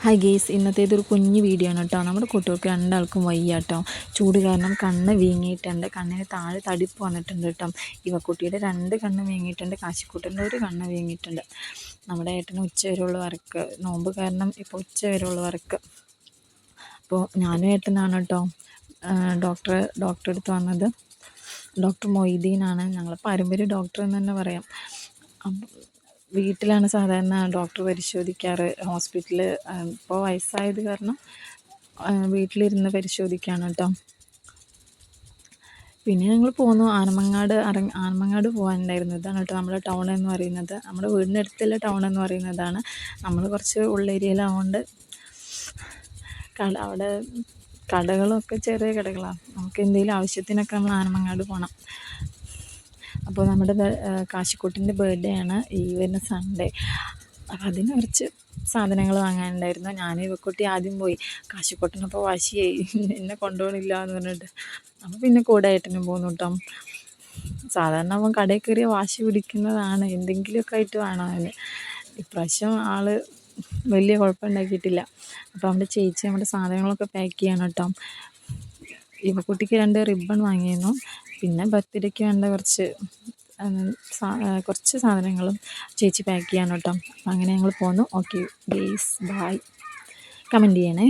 Hi guys, ഇന്നത്തേതൊരു കുഞ്ഞ് video ആണ് കേട്ടോ. നമ്മുടെ കുട്ടികൾക്ക് രണ്ടാൾക്കും വയ്യ കേട്ടോ. ചൂട് കാരണം കണ്ണ് വീങ്ങിയിട്ടുണ്ട്, കണ്ണിന് താഴെ തടിപ്പ് വന്നിട്ടുണ്ട് കേട്ടോ. ഇവക്കുട്ടിയുടെ 2 കണ്ണ് വീങ്ങിയിട്ടുണ്ട്, കാശിക്കുട്ടൻ്റെ 1 കണ്ണ് വീങ്ങിയിട്ടുണ്ട്. നമ്മുടെ ഏട്ടന് ഉച്ച വരെയുള്ള വർക്ക്, നോമ്പ് കാരണം ഇപ്പോൾ ഉച്ച വരെയുള്ള വർക്ക്. അപ്പോൾ ഞാനും ഏട്ടനാണ് കേട്ടോ ഡോക്ടറെ അടുത്ത് വന്നത്. ഡോക്ടർ മൊയ്തീനാണ്, ഞങ്ങൾ പാരമ്പര്യ ഡോക്ടർ എന്ന് തന്നെ പറയാം. വീട്ടിലാണ് സാധാരണ ഡോക്ടർ പരിശോധിക്കാറ്. ഹോസ്പിറ്റലിൽ ഇപ്പോൾ വയസ്സായത് കാരണം വീട്ടിലിരുന്ന് പരിശോധിക്കുകയാണ് കേട്ടോ. പിന്നെ ഞങ്ങൾ പോന്നു. ആനമങ്ങാട് പോകാനുണ്ടായിരുന്നു. ഇതാണ് കേട്ടോ നമ്മുടെ ടൗൺ എന്ന് പറയുന്നത്. നമ്മുടെ വീടിൻ്റെ അടുത്തുള്ള ടൗൺ എന്ന് പറയുന്നതാണ്. നമ്മൾ കുറച്ച് ഉള്ളേരിയയിലാവുകൊണ്ട് അവിടെ കടകളൊക്കെ ചെറിയ കടകളാണ്. നമുക്ക് എന്തെങ്കിലും ആവശ്യത്തിനൊക്കെ നമ്മൾ ആനമങ്ങാട് പോകണം. അപ്പോൾ നമ്മുടെ കാശിക്കുട്ടിൻ്റെ ബർത്ത്ഡേ ആണ് ഈ വരുന്ന സൺഡേ. അപ്പോൾ അതിന് കുറച്ച് സാധനങ്ങൾ വാങ്ങാനുണ്ടായിരുന്നു. ഞാൻ ഇവക്കുട്ടി ആദ്യം പോയി. കാശിക്കുട്ടനപ്പോൾ വാശിയായി, എന്നെ കൊണ്ടുപോകണില്ല എന്ന് പറഞ്ഞിട്ട്. അപ്പോൾ പിന്നെ കൂടെ ഏട്ടനും പോന്നു കേട്ടോ. സാധാരണ അവൻ കടയിൽ കയറിയ വാശി പിടിക്കുന്നതാണ്, എന്തെങ്കിലുമൊക്കെ ആയിട്ട് വേണം അവന്. ഇപ്രാവശ്യം ആൾ വലിയ കുഴപ്പമുണ്ടാക്കിയിട്ടില്ല. അപ്പോൾ അവൻ്റെ ചേച്ചി നമ്മുടെ സാധനങ്ങളൊക്കെ പാക്ക് ചെയ്യണം കേട്ടോ. ഇവക്കുട്ടിക്ക് 2 റിബൺ വാങ്ങിയിരുന്നു. പിന്നെ ബർത്ത്ഡേക്ക് വേണ്ട കുറച്ച് സാധനങ്ങളും ചേച്ചി പാക്ക് ചെയ്യണം കേട്ടോ. അപ്പം അങ്ങനെ ഞങ്ങൾ പോന്നു. Okay guys, by. കമൻറ്റ് ചെയ്യണേ.